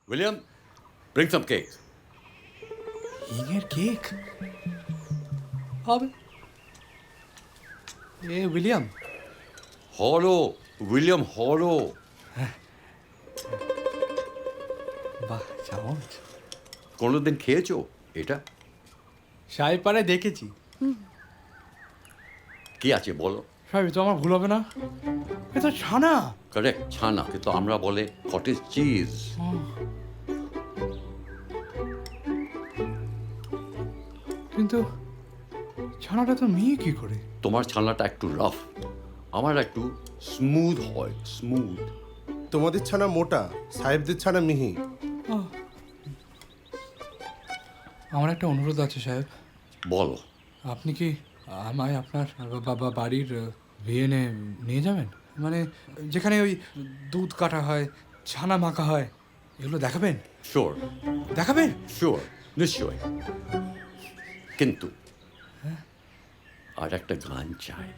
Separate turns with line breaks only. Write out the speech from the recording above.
William, bring some cake.
হিঙের cake হবে এ উইলিয়াম
Hollow, William Hollow.
বাহ চামচ
কোনোদিন খেয়েছো এটা?
সাহেব পাড়ায় দেখেছি
কি আছে বলো?
সাহেব তো আমার ভুল হবে না এ তো ছানা
কারেক্ট, ছানা, কিন্তু আমরা বলে কটেজ চিজ।
কিন্তু ছানাটা তো মেয়ে কি করে
তোমার ছানাটা একটু রাফ, আমার একটু স্মুথ হয়, স্মুথ।
তোমাদের ছানা মোটা, সাহেবদের ছানা মিহি।
আমার একটা অনুরোধ আছে সাহেব
বলো।
আপনি কি আমায় আপনার বাড়ির ভিএনে নিয়ে যাবেন মানে যেখানে ওই দুধ কাটা হয় ছানা মাখা হয় এগুলো দেখাবেন
শিওর,
দেখাবেন
শিওর, নিশ্চয়। কিন্তু আর একটা গান চাই।